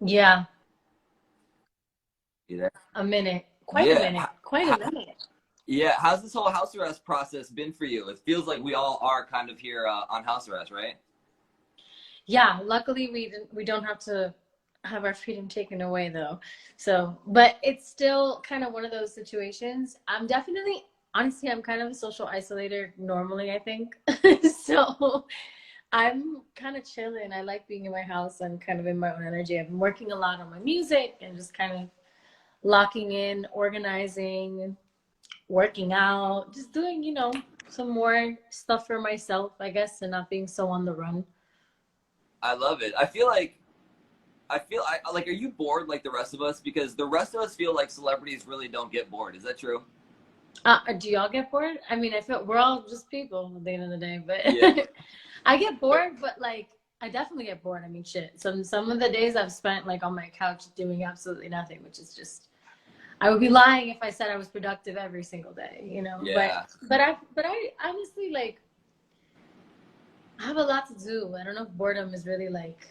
Yeah, You there? a minute. Quite a Yeah. minute. Quite a minute. Yeah. How's this whole house arrest process been for you? It feels like we all are kind of here on house arrest, right? Yeah, luckily we don't have to have our freedom taken away though. So, but it's still kind of one of those situations. I'm definitely honestly I'm kind of a social isolator normally, I think. So, I'm kind of chilling. I like being in my house and kind of in my own energy. I've been working a lot on my music and just kind of locking in, organizing, working out, just doing, some more stuff for myself, I guess, and not being so on the run. I love it. I like. Are you bored like the rest of us? Because the rest of us feel like celebrities really don't get bored. Is that true? Do y'all get bored? I mean, I feel we're all just people at the end of the day, Yeah. but I get bored, but like I definitely get bored. I mean, shit. Some of the days I've spent like on my couch doing absolutely nothing, which is just I would be lying if I said I was productive every single day. But Yeah. but I honestly like I have a lot to do. I don't know if boredom is really like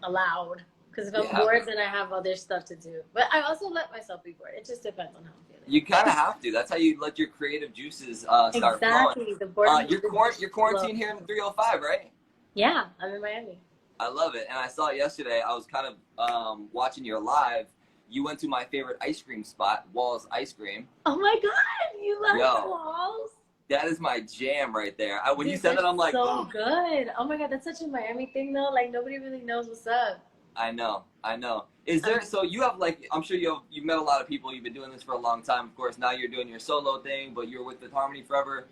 allowed because if I'm Yeah. bored, then I have other stuff to do. But I also let myself be bored. It just depends on how I'm feeling. You kind of have to. That's how you let your creative juices start flowing. Exactly. The boredom You're juices you're just flow. quarantined here in 305, right? Yeah, I'm in Miami. I love it. And I saw it yesterday. I was kind of watching your live. You went to my favorite ice cream spot, Wall's Ice Cream. Oh my God, you love Yo, walls? that is my jam right there. When you Dude, said they're that, I'm like, so oh, good. Oh my God, that's such a Miami thing though. Like nobody really knows what's up. I know, I know. Is there? Um, So you have like, I'm sure you've met a lot of people. You've been doing this for a long time. Of course, now you're doing your solo thing, but you're with the Harmony Forever.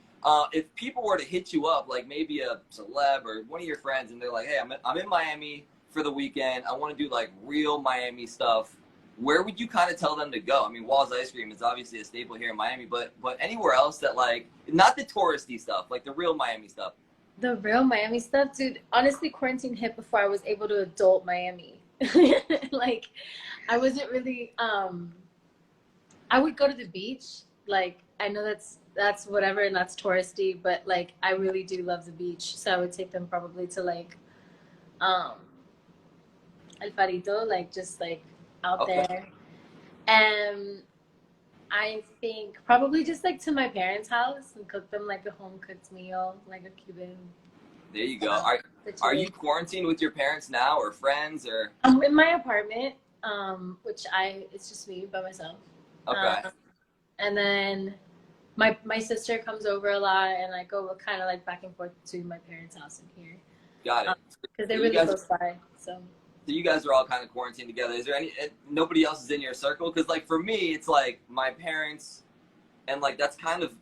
If people were to hit you up, like maybe a celeb or one of your friends, and they're like, "Hey, I'm in Miami for the weekend. I want to do like real Miami stuff." Where would you kind of tell them to go? I mean, Wall's Ice Cream is obviously a staple here in Miami, but anywhere else that like not the touristy stuff, like the real Miami stuff. the real Miami stuff, dude. Honestly, quarantine hit before I was able to adult Miami. Like, I wasn't really. I would go to the beach. Like, I know that's whatever and that's touristy, but like, I really do love the beach. So I would take them probably to like um El Farito, like just like out Okay, there. And I think probably just like to my parents' house and cook them like a home cooked meal, like a Cuban there you go. uh, Are you situation. quarantined with your parents now, or friends, or I'm in my apartment, which it's just me by myself. okay? Um, and then my sister comes over a lot, and I go kind of like back and forth between my parents' house and here, Got it. because So they're you really guys, close by. So you guys are all kind of quarantined together. Is there any nobody else is in your circle? Because like for me, it's like my parents, and like that's kind of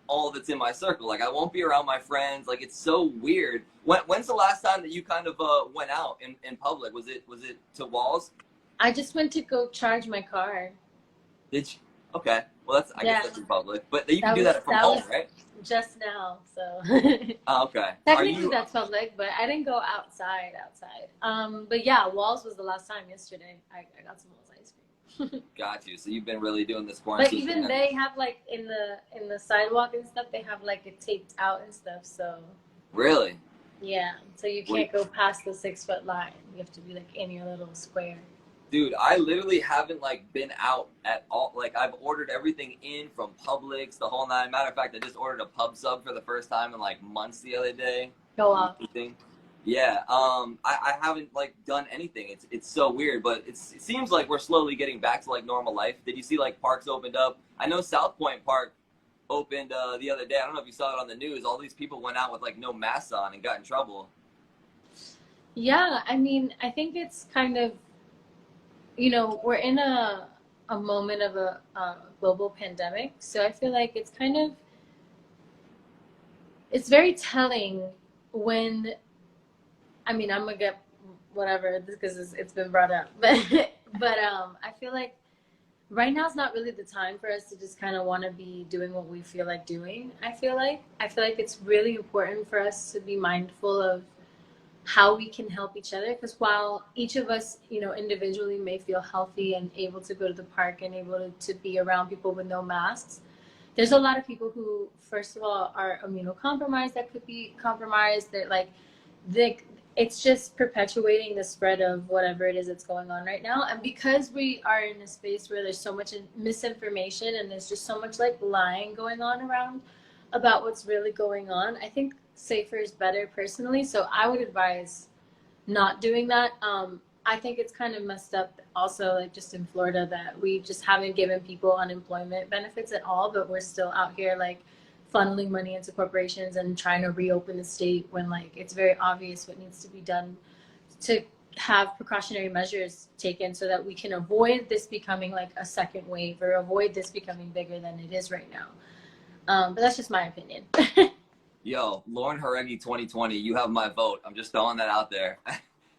all that's in my circle. Like I won't be around my friends. Like it's so weird. When's the last time that you kind of went out in public? Was it to Walls? I just went to go charge my car. Did you? Okay. Well, that's I guess Yeah, that's in public, but you can that do was that from that home, was right? just now. So Oh, okay. Are technically you? that's public, but I didn't go outside. But yeah, Walls was the last time yesterday. I got some Walls ice cream. Got you. So you've been really doing this But quarantine thing. even they have like in the sidewalk and stuff, they have like it taped out and stuff. So Really? yeah, so you What? can't go past the 6 foot line. You have to be like in your little square. Dude, I literally haven't like been out at all. Like I've ordered everything in from Publix, the whole nine. Matter of fact, I just ordered a pub sub for the first time in like months the other day. Go off. Yeah, I haven't like done anything. It's so weird, but it seems like we're slowly getting back to like normal life. Did you see like parks opened up? I know South Point Park opened the other day. I don't know if you saw it on the news. All these people went out with like no masks on and got in trouble. Yeah, I mean, I think it's kind of we're in a moment of a global pandemic, so I feel like it's very telling when I mean I'm gonna get whatever because it's been brought up, but I feel like right now is not really the time for us to just kind of want to be doing what we feel like doing. I feel like it's really important for us to be mindful of how we can help each other because while each of us individually may feel healthy and able to go to the park and able to be around people with no masks, there's a lot of people who first of all are immunocompromised that could be compromised that like they it's just perpetuating the spread of whatever it is that's going on right now. And because we are in a space where there's so much misinformation and there's just so much like lying going on around about what's really going on, I think safer is better personally. So I would advise not doing that. I think it's kind of messed up also, like just in Florida, that we just haven't given people unemployment benefits at all, but we're still out here like funneling money into corporations and trying to reopen the state when like it's very obvious what needs to be done to have precautionary measures taken so that we can avoid this becoming like a second wave or avoid this becoming bigger than it is right now. But that's just my opinion. Yo, Lauren Jauregui 2020, you have my vote. I'm just throwing that out there.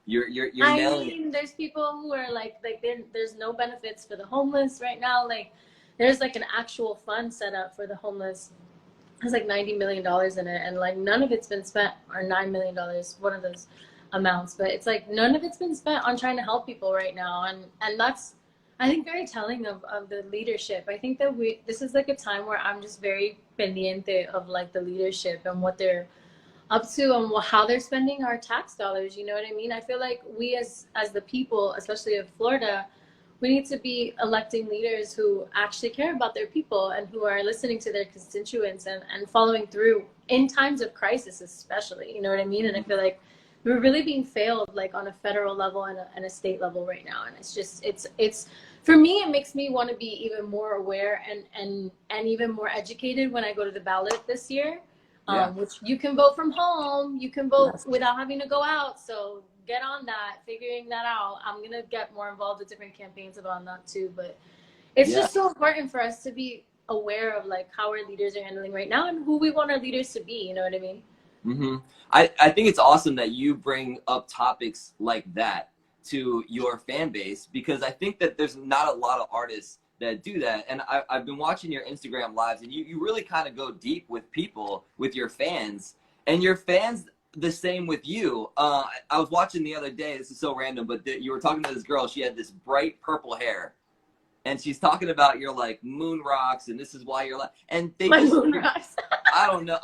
You're nailing it. There's people who are like there's no benefits for the homeless right now. Like there's like an actual fund set up for the homeless. There's like $90 million in it, and like none of it's been spent, or $9 million, one of those amounts. But it's like none of it's been spent on trying to help people right now, and that's, I think, very telling of the leadership. I think that this is like a time where I'm just very pendiente of like the leadership and what they're up to and how they're spending our tax dollars. You know what I mean? I feel like we as the people, especially of Florida, we need to be electing leaders who actually care about their people and who are listening to their constituents and following through in times of crisis, especially. You know what I mean? And I feel like we're really being failed like on a federal level and a state level right now. And it's just, it's for me, it makes me want to be even more aware and even more educated when I go to the ballot this year. Which you can vote from home, you can vote without having to go out. So get on that, figuring that out. I'm going to get more involved with different campaigns about that too. But it's just so important for us to be aware of like how our leaders are handling right now and who we want our leaders to be. You know what I mean? Mm-hmm. I think it's awesome that you bring up topics like that to your fan base, because I think that there's not a lot of artists that do that. And I've been watching your Instagram lives, and you really kind of go deep with people, with your fans, and your fans the same with you. I was watching the other day, this is so random, but you were talking to this girl, she had this bright purple hair, and she's talking about your like moon rocks, and this is why you're like, and they My just, moon rocks. I don't know.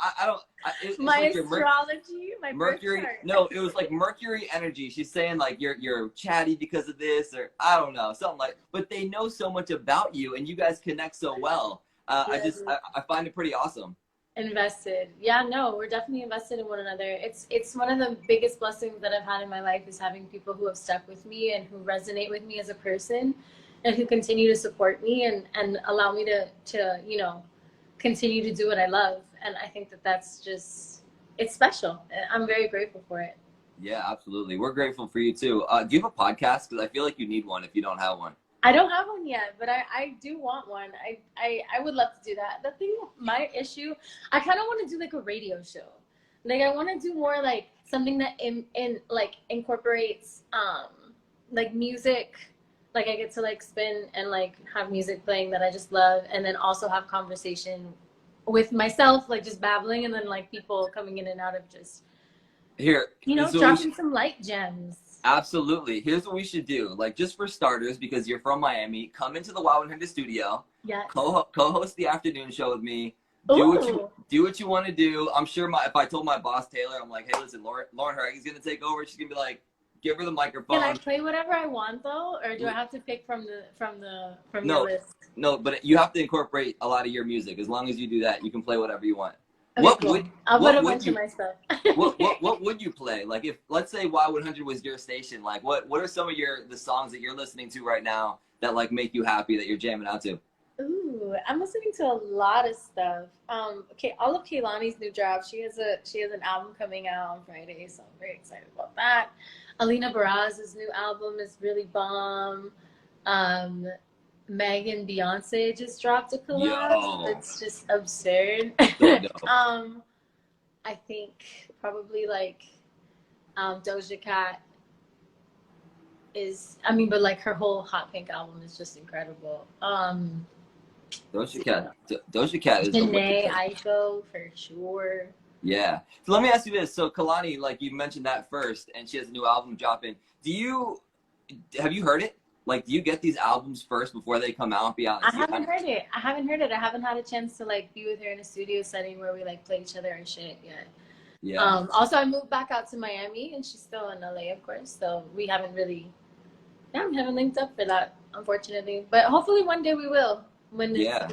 It's my like astrology, my Mercury. birth chart. No, it was like Mercury energy. She's saying like you're chatty because of this, or I don't know, something like. But they know so much about you, and you guys connect so well. I find it pretty awesome. Invested. Yeah, no, we're definitely invested in one another. It's one of the biggest blessings that I've had in my life is having people who have stuck with me and who resonate with me as a person and who continue to support me and allow me to you know, continue to do what I love. And I think that that's just, it's special. I'm very grateful for it. Yeah, absolutely. We're grateful for you too. Do you have a podcast? Because I feel like you need one if you don't have one. I don't have one yet, but I do want one. I would love to do that. The thing, my issue, I kind of want to do like a radio show. Like I want to do more like something that like incorporates like music. Like I get to like spin and like have music playing that I just love, and then also have conversation with myself, like just babbling, and then like people coming in and out of just, here, you know, dropping some light gems. Absolutely. Here's what we should do. Like, just for starters, because you're from Miami, come into the Y100 studio. Yeah. Co-host the afternoon show with me. Do what you want to do. I'm sure if I told my boss Taylor, I'm like, hey, listen, Lauren Jauregui's gonna take over. She's gonna be like, give her the microphone. Can I play whatever I want though, or do I have to pick from your list? No, but you have to incorporate a lot of your music. As long as you do that, you can play whatever you want. Okay, I'll put a bunch of my stuff. what would you play? Like, if let's say Y100 was your station, like what are some of the songs that you're listening to right now that like make you happy, that you're jamming out to? Ooh, I'm listening to a lot of stuff. Okay, all of Kehlani's new drop. She has an album coming out on Friday, so I'm very excited about that. Alina Baraz's new album is really bomb. Meg and Beyonce just dropped a collab. It's just absurd. I think probably like Doja Cat is, I mean, but like her whole Hot Pink album is just incredible. Doja Cat is Janae Aiko for sure. Yeah. So let me ask you this. So Kehlani, like you mentioned that first, and she has a new album dropping. Have you heard it? Like, do you get these albums first before they come out? I haven't heard it. I haven't had a chance to like be with her in a studio setting where we like play each other and shit yet. Yeah. Also, I moved back out to Miami, and she's still in LA, of course. So we haven't really, yeah, we haven't linked up for that, unfortunately. But hopefully one day we will, when it's Yeah.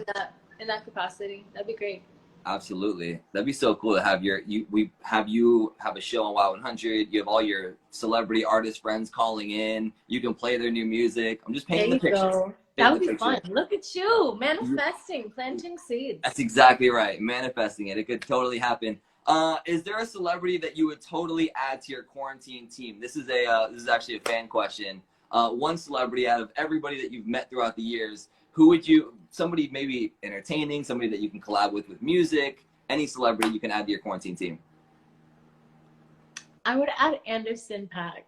in that capacity. That'd be great. Absolutely. That'd be so cool to have you have a show on Wow 100. You have all your celebrity artist friends calling in. You can play their new music. I'm just There painting the you picture. go. That would be fun. Look at you, manifesting, planting seeds. That's exactly right. Manifesting it. It could totally happen. Is there a celebrity that you would totally add to your quarantine team? This is actually a fan question. One celebrity out of everybody that you've met throughout the years, who would you, somebody maybe entertaining, somebody that you can collab with music, any celebrity you can add to your quarantine team? I would add Anderson .Paak.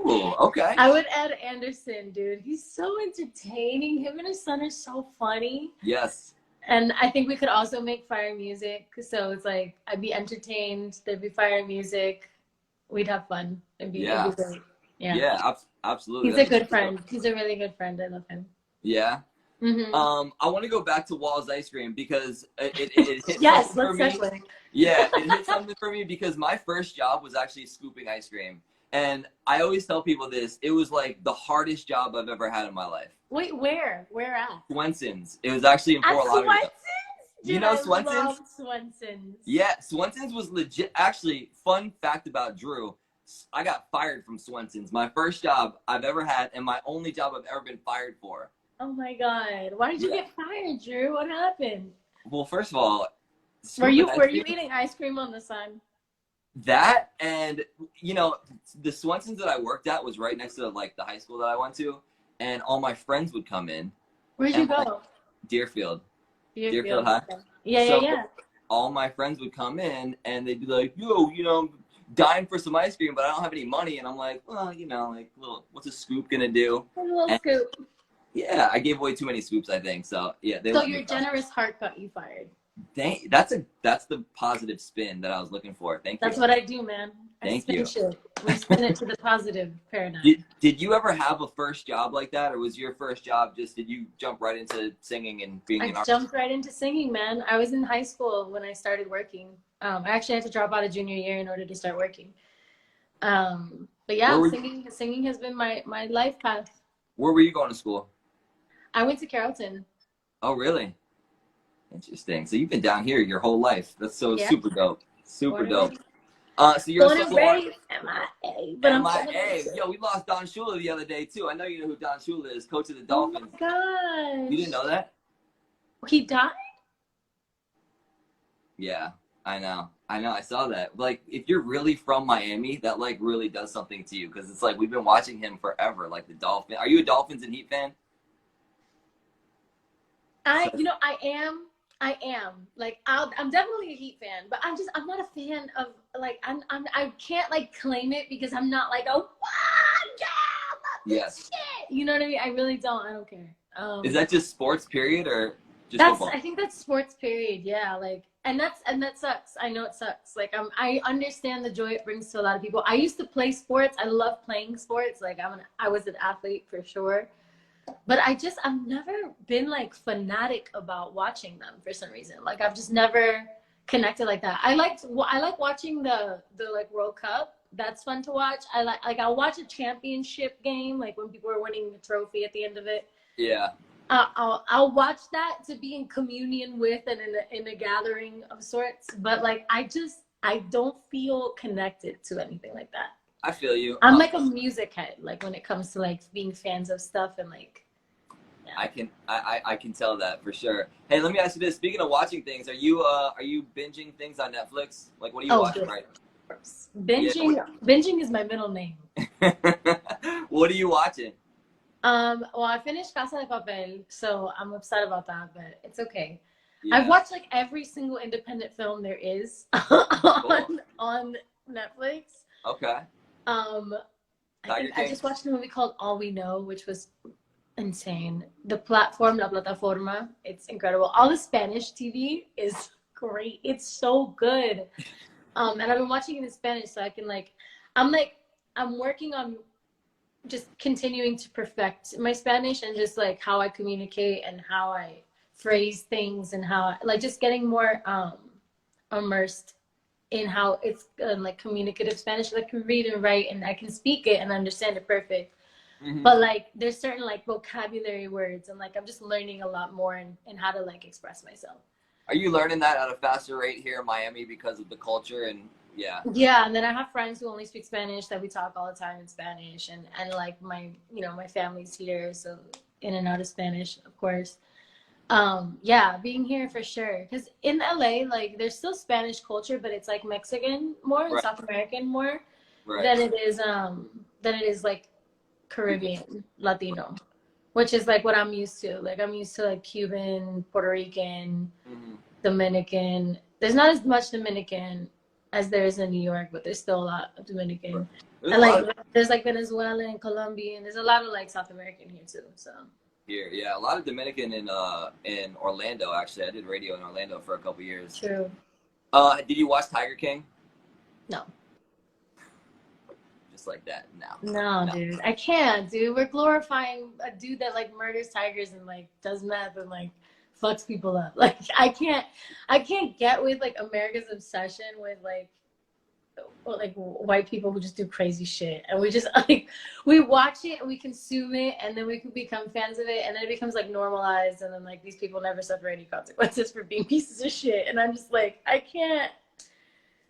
Oh, okay. I would add Anderson, dude. He's so entertaining. Him and his son are so funny. Yes. And I think we could also make fire music. So it's like, I'd be entertained. There'd be fire music. We'd have fun. It'd be great. Yeah. Yeah, absolutely. He's a good friend. He's a really good friend. I love him. Yeah. Mm-hmm. I want to go back to Wall's ice cream because it hit yes, something let's for me. Yeah, it hit something for me because my first job was actually scooping ice cream. And I always tell people this, it was like the hardest job I've ever had in my life. Wait, where? Where at? Swenson's. It was actually in Fort Lauderdale. Swenson's? You know Swenson's? I love Swenson's. Yeah, Swenson's was legit. Actually, fun fact about Drew, I got fired from Swenson's. My first job I've ever had and my only job I've ever been fired for. Oh my God. Why did you get fired, Drew? What happened? Well, first of all, were you eating ice cream on the sun? That, and you know, the Swenson's that I worked at was right next to like the high school that I went to, and all my friends would come in. Where'd you go? Like, Deerfield High. Yeah. All my friends would come in and they'd be like, yo, you know, dying for some ice cream, but I don't have any money. And I'm like, well, you know, like, what's a scoop gonna do? A little scoop. Yeah, I gave away too many scoops, I think. So yeah. So your generous heart got you fired. That's the positive spin that I was looking for. Thank you. That's what I do, man. Thank you. We spin it to the positive paradigm. Did you ever have a first job like that, or was your first job just, did you jump right into singing and being an artist? I jumped right into singing, man. I was in high school when I started working. I actually had to drop out of junior year in order to start working. But yeah, singing has been my life path. Where were you going to school? I went to Carrollton. Oh, really? Interesting. So you've been down here your whole life. That's so super dope. Super dope. So you're born and raised MIA. But MIA. Yo, we lost Don Shula the other day too. I know you know who Don Shula is, coach of the Dolphins. Oh my gosh. You didn't know that? He died? Yeah, I know. I saw that. Like, if you're really from Miami, that like really does something to you, because it's like we've been watching him forever. Like the Dolphins. Are you a Dolphins and Heat fan? I am. Like, I'm definitely a Heat fan, but I'm not a fan of, like, I can't like claim it because I'm not like, oh, yeah, I love this shit. You know what I mean? I really don't. I don't care. Is that just sports period or just football? I think that's sports period. Yeah. Like, and that sucks. I know it sucks. Like, I understand the joy it brings to a lot of people. I used to play sports. I love playing sports. Like, I was an athlete for sure. But I've never been like fanatic about watching them for some reason. Like, I've just never connected like that. I like watching the like World Cup. That's fun to watch. I'll watch a championship game, like when people are winning the trophy at the end of it. Yeah. I'll watch that to be in communion with and in a gathering of sorts. But like, I don't feel connected to anything like that. I feel you. I'm like a music head, like when it comes to like being fans of stuff and like. Yeah. I can tell that for sure. Hey, let me ask you this. Speaking of watching things, are you binging things on Netflix? Like, what are you watching right now? Binging is my middle name. What are you watching? Well, I finished Casa de Papel, so I'm upset about that, but it's okay. Yeah. I've watched like every single independent film there is on Netflix. Okay. I just watched a movie called All We Know, which was insane. The platform, La Plataforma, it's incredible. All the Spanish TV is great. It's so good. And I've been watching it in Spanish, so I can I'm working on just continuing to perfect my Spanish and just like how I communicate and how I phrase things and how just getting more immersed in how it's like communicative Spanish. I can read and write and I can speak it and understand it perfect. Mm-hmm. But like there's certain like vocabulary words and like I'm just learning a lot more in how to like express myself. Are you learning that at a faster rate here in Miami because of the culture? And yeah, and then I have friends who only speak Spanish that we talk all the time in Spanish, and like my my family's here, so in and out of Spanish, of course. Yeah, being here for sure, because in LA like there's still Spanish culture, but it's like Mexican more and right, South American more right. than it is like Caribbean Latino, which is like what I'm used to. Like I'm used to like Cuban, Puerto Rican, Mm-hmm. Dominican. There's not as much Dominican as there is in New York, but there's still a lot of Dominican. And like there's like Venezuelan, Colombian. There's a lot of like South American here too. So here, yeah, a lot of Dominican in Orlando. Actually, I did radio in Orlando for a couple years. true. Did you watch Tiger King? No. Just like that? No, dude. I can't, dude. We're glorifying a dude that like murders tigers and like does meth and like fucks people up. Like I can't get with like America's obsession with like white people who just do crazy shit, and we just like we watch it and we consume it, and then we can become fans of it, and then it becomes like normalized, and then like these people never suffer any consequences for being pieces of shit, and I'm just like I can't.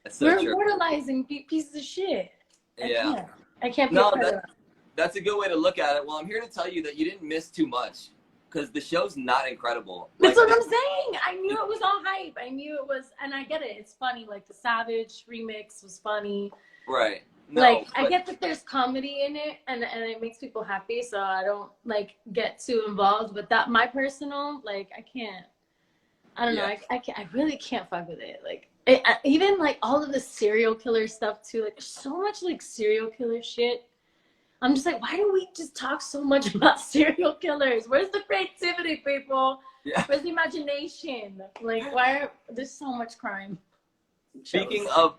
That's so We're true. immortalizing pieces of shit. I can't be No, a part of that. that's a good way to look at it. Well, I'm here to tell you that you didn't miss too much, because the show's not incredible. That's what I'm saying. I knew it was all hype. I knew it was, and I get it. It's funny. Like the Savage remix was funny. Right. No, Like I get that there's comedy in it, and it makes people happy. So I don't like get too involved. But that my personal like I can't. I don't know. I really can't fuck with it. Like even like all of the serial killer stuff too. Like there's so much like serial killer shit. I'm just like, why do we just talk so much about serial killers? Where's the creativity, people? Yeah. Where's the imagination? Like, why are there's so much crime? Speaking of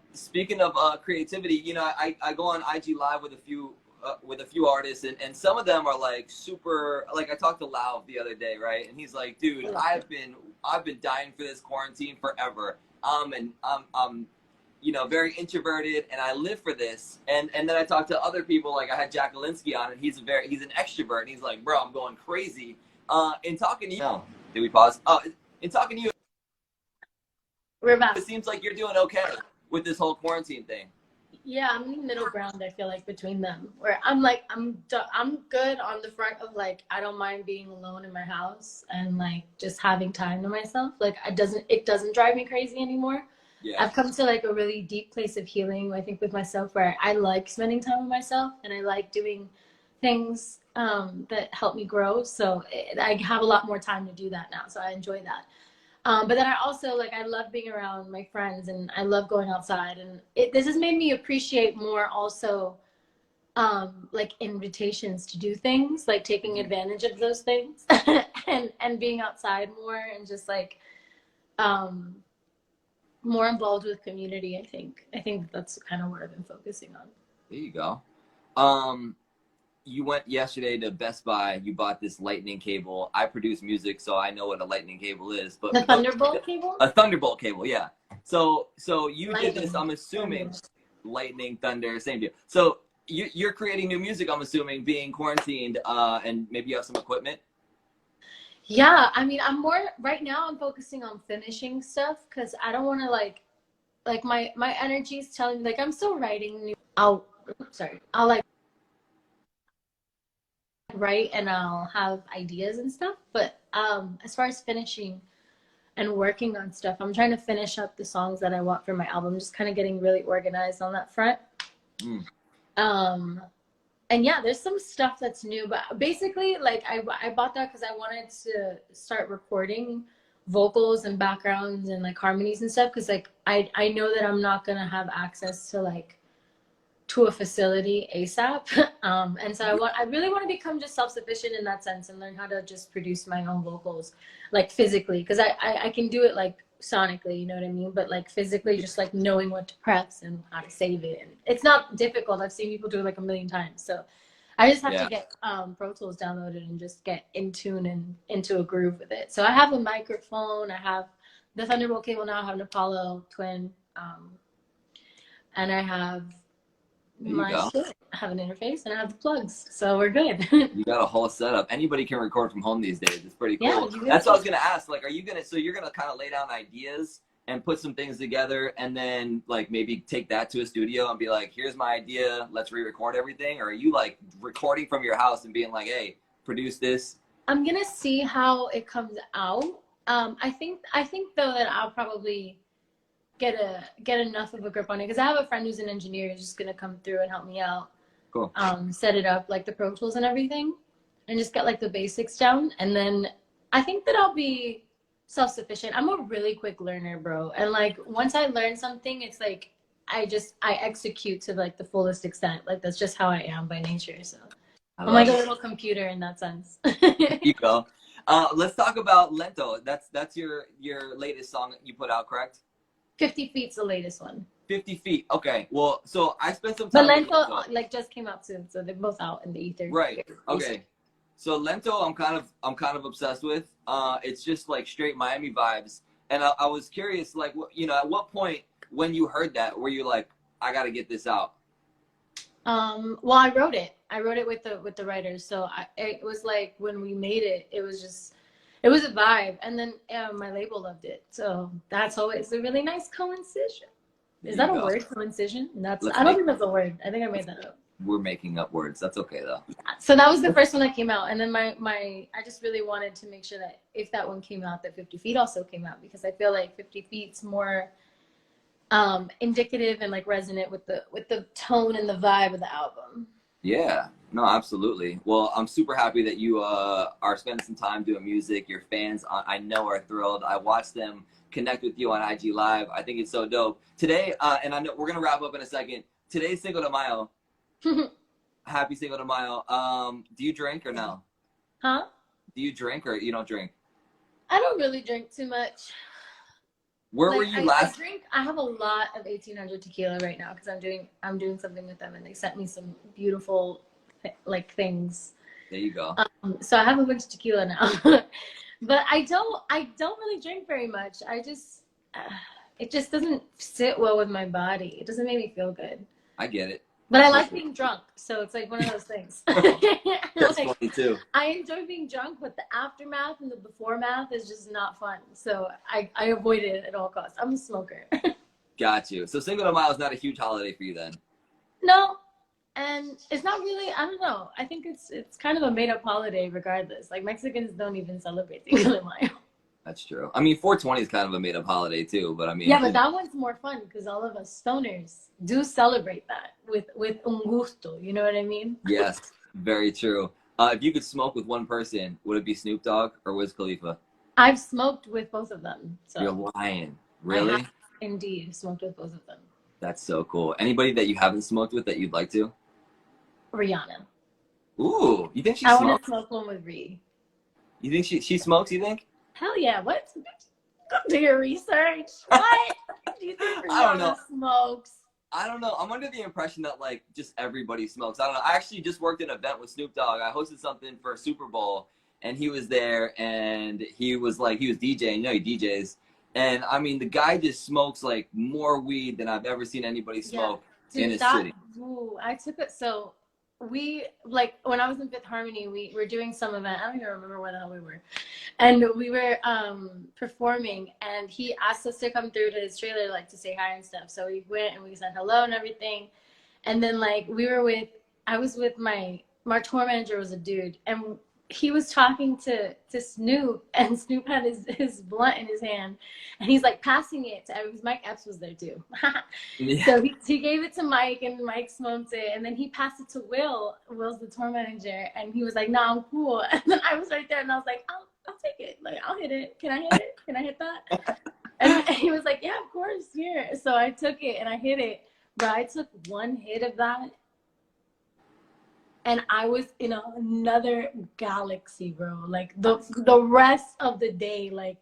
creativity, I go on IG Live with a few artists, and some of them are like super. Like I talked to Lau the other day, right? And he's like, dude, I've been dying for this quarantine forever. I'm very introverted, and I live for this. And then I talked to other people, like I had Jack Alinsky on, and he's an extrovert, and he's like, bro, I'm going crazy. In talking to you, no. Did we pause? In talking to you, we're back. It seems like you're doing okay with this whole quarantine thing. Yeah, I'm in middle ground. I feel like between them, where I'm like, I'm good on the front of like, I don't mind being alone in my house and like just having time to myself. Like it doesn't drive me crazy anymore. Yeah. I've come to like a really deep place of healing, I think, with myself, where I like spending time with myself and I like doing things that help me grow. So I have a lot more time to do that now. So I enjoy that. But then I also like, I love being around my friends and I love going outside, and this has made me appreciate more also like invitations to do things, like taking advantage of those things and being outside more and just like more involved with community. I think that's kind of what I've been focusing on. There you go. You went yesterday to Best Buy. You bought this lightning cable. I produce music, so I know what a lightning cable is. But the Thunderbolt cable? A Thunderbolt cable, yeah. So you lightning. Did this, I'm assuming. Lightning, thunder, same deal. So you're creating new music, I'm assuming, being quarantined, and maybe you have some equipment? Yeah, I mean, right now I'm focusing on finishing stuff, because I don't want to like my energy is telling me, like, I'm still writing I'll like write and I'll have ideas and stuff, but as far as finishing and working on stuff, I'm trying to finish up the songs that I want for my album, just kind of getting really organized on that front. And yeah, there's some stuff that's new, but basically like I bought that because I wanted to start recording vocals and backgrounds and like harmonies and stuff, because like I know that I'm not gonna have access to like to a facility ASAP. And so I really want to become just self-sufficient in that sense and learn how to just produce my own vocals, like physically, because I can do it like sonically, you know what I mean? But like physically, just like knowing what to press and how to save it. And it's not difficult. I've seen people do it like a million times. So I just have to get Pro Tools downloaded and just get in tune and into a groove with it. So I have a microphone. I have the Thunderbolt cable now. I have an Apollo twin. and I have There you my go. shit. I have an interface and I have the plugs, so we're good. You got a whole setup. Anybody can record from home these days. It's pretty cool. Yeah, That's what I was gonna ask. Like, are you gonna? So you're gonna kind of lay down ideas and put some things together, and then like maybe take that to a studio and be like, "Here's my idea. Let's re-record everything." Or are you like recording from your house and being like, "Hey, produce this"? I'm gonna see how it comes out. I think though that I'll probably get enough of a grip on it, because I have a friend who's an engineer who's just gonna come through and help me out. Cool. Set it up, like the Pro Tools and everything, and just get like the basics down. And then I think that I'll be self-sufficient. I'm a really quick learner, bro. And like once I learn something, it's like I execute to like the fullest extent. Like that's just how I am by nature. So I'm like a little computer in that sense. There you go. Let's talk about Lento. That's your latest song that you put out, correct? 50 Feet's the latest one. 50 feet. Okay. Well, so I spent some time. But Lento like just came out soon, so they're both out in the ether. Right. Okay. So Lento, I'm kind of obsessed with. It's just like straight Miami vibes, and I was curious, like, at what point when you heard that, were you like, I got to get this out? Well, I wrote it. I wrote it with the writers. So it was like when we made it, it was a vibe, and then my label loved it. So that's always a really nice coincision. Is that a word, coincision? I don't think that's a word. I think I made that up. We're making up words. That's okay though. So that was the first one that came out, and then I just really wanted to make sure that if that one came out, that 50 Feet also came out, because I feel like 50 Feet's more indicative and like resonant with the tone and the vibe of the album. Yeah, no, absolutely. Well, I'm super happy that you are spending some time doing music. Your fans, I know, are thrilled. I watched them connect with you on IG Live. I think it's so dope. Today, and I know we're gonna wrap up in a second. Today's Cinco de Mayo. Happy Cinco de Mayo. Do you drink or no? Huh? Do you drink or you don't drink? I don't really drink too much. Where were you last? I have a lot of 1800 tequila right now, because I'm doing something with them, and they sent me some beautiful like things. There you go. So I have a bunch of tequila now, but I don't really drink very much. I just it just doesn't sit well with my body. It doesn't make me feel good. I get it. But I like being drunk, so it's like one of those things. That's like, funny too. I enjoy being drunk, but the aftermath and the before math is just not fun. So I avoid it at all costs. I'm a smoker. Got you. So Cinco de Mayo is not a huge holiday for you then? No, and it's not really. I don't know. I think it's kind of a made up holiday regardless. Like Mexicans don't even celebrate Cinco de Mayo. That's true. I mean, 420 is kind of a made up holiday too, but I mean. Yeah, but that one's more fun because all of us stoners do celebrate that with un gusto. You know what I mean? Yes, very true. If you could smoke with one person, would it be Snoop Dogg or Wiz Khalifa? I've smoked with both of them. So. You're lying. Really? I have indeed smoked with both of them. That's so cool. Anybody that you haven't smoked with that you'd like to? Rihanna. Ooh, you think she I smokes? want to smoke one with Ree. You think she smokes, you think? Hell yeah. What? Go do your research. What? Do you think Rihanna I don't know. smokes? I don't know. I'm under the impression that like just everybody smokes. I don't know. I actually just worked an event with Snoop Dogg. I hosted something for Super Bowl, and he was there, and he was DJing. You know, he DJs, and I mean the guy just smokes like more weed than I've ever seen anybody smoke in his city. Ooh, I took it. So we, like, when I was in Fifth Harmony, we were doing some event. I don't even remember where the hell we were, and we were performing, and he asked us to come through to his trailer, like, to say hi and stuff. So we went and we said hello and everything, and then like I was with my tour manager was a dude, and he was talking to Snoop, and Snoop had his blunt in his hand, and he's like passing it to everyone. Mike Epps was there too. Yeah. So he gave it to Mike, and Mike smoked it, and then he passed it to Will. Will's the tour manager, and he was like, "Nah, I'm cool." And then I was right there, and I was like, "I'll take it. Like, I'll hit it. Can I hit it? Can I hit that?" And he was like, "Yeah, of course, here." So I took it and I hit it, but I took one hit of that, and I was in another galaxy, bro. Like the rest of the day, like,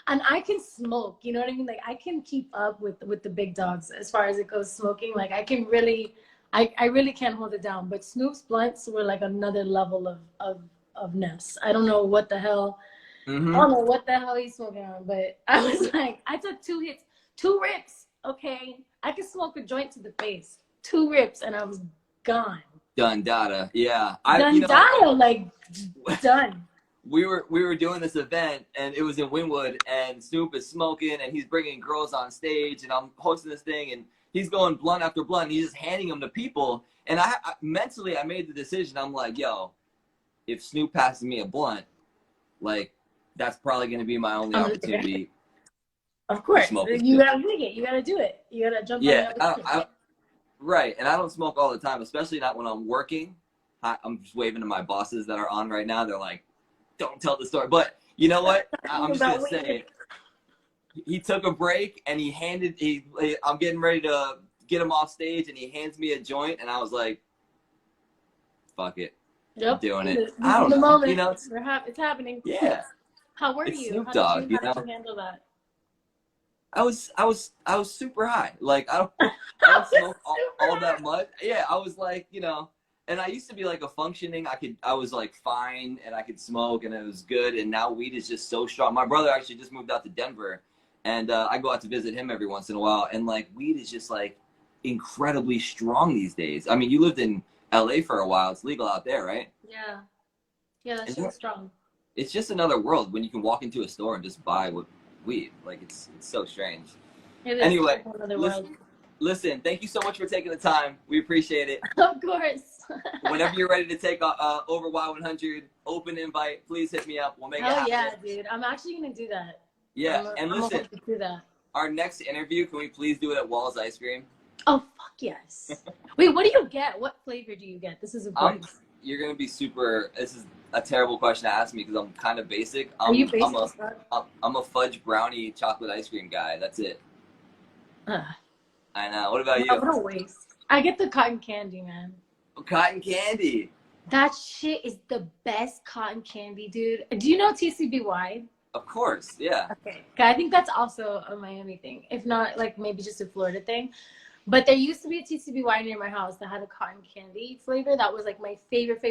and I can smoke, you know what I mean? Like I can keep up with the big dogs as far as it goes smoking. Like I can really, I really can't hold it down. But Snoop's blunts were like another level of ness. I don't know what the hell. Mm-hmm. I don't know what the hell he's smoking on, but I was like, I took 2 hits, 2 rips, okay, I could smoke a joint to the face, 2 rips, and I was gone. Done data. Yeah. Done data, like done. We were doing this event, and it was in Wynwood, and Snoop is smoking, and he's bringing girls on stage, and I'm hosting this thing, and he's going blunt after blunt, and he's just handing them to people. And I mentally, I made the decision. I'm like, yo, if Snoop passes me a blunt, like, that's probably going to be my only opportunity. Of course. You got to dig it. You got to do it. You got to jump on the other right. And I don't smoke all the time, especially not when I'm working. I'm just waving to my bosses that are on right now. They're like, don't tell the story. But you know what? I'm just going to say it. He took a break, and I'm getting ready to get him off stage, and he hands me a joint, and I was like, fuck it. Yep. I'm doing it. I don't know. Moment. You know, it's happening. Yeah. How were you? Snoop How did you know? handle that? I was super high. Like, I don't smoke all that much. Yeah, I was like, you know, and I used to be like a functioning, I was like fine, and I could smoke, and it was good, and now weed is just so strong. My brother actually just moved out to Denver, and I go out to visit him every once in a while, and like weed is just like incredibly strong these days. I mean, you lived in LA for a while. It's legal out there, right? Yeah. Yeah, that shit's strong. It's just another world when you can walk into a store and just buy weed. Like, it's so strange. It is anyway, another world. Listen, thank you so much for taking the time. We appreciate it. Of course. Whenever you're ready to take over Y100 open invite, please hit me up. We'll make it happen. Yeah, dude. I'm actually going to do that. Yeah, and listen, to do that. Our next interview, can we please do it at Wall's Ice Cream? Oh, fuck yes. Wait, what do you get? What flavor do you get? This is important. You're going to be super, this is a terrible question to ask me because I'm kind of basic. Are you basic? I'm a fudge brownie chocolate ice cream guy. That's it. I know. What about you? What a waste. I get the cotton candy, man. Cotton candy. That shit is the best cotton candy, dude. Do you know TCBY? Of course, yeah. Okay. I think that's also a Miami thing. If not, like, maybe just a Florida thing. But there used to be a TCBY near my house that had a cotton candy flavor. That was like my favorite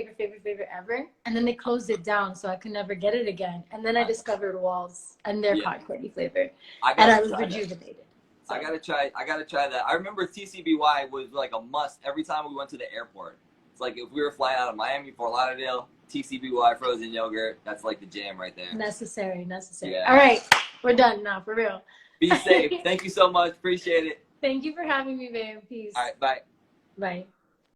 ever. And then they closed it down, so I could never get it again. And then I discovered Wall's and their cotton candy flavor. And I was rejuvenated. So. I gotta try that. I remember TCBY was like a must every time we went to the airport. It's like if we were flying out of Miami, Fort Lauderdale, TCBY frozen yogurt, that's like the jam right there. Necessary. Yeah. All right, we're done now, for real. Be safe. Thank you so much. Appreciate it. Thank you for having me, babe. Peace. All right, bye. Bye.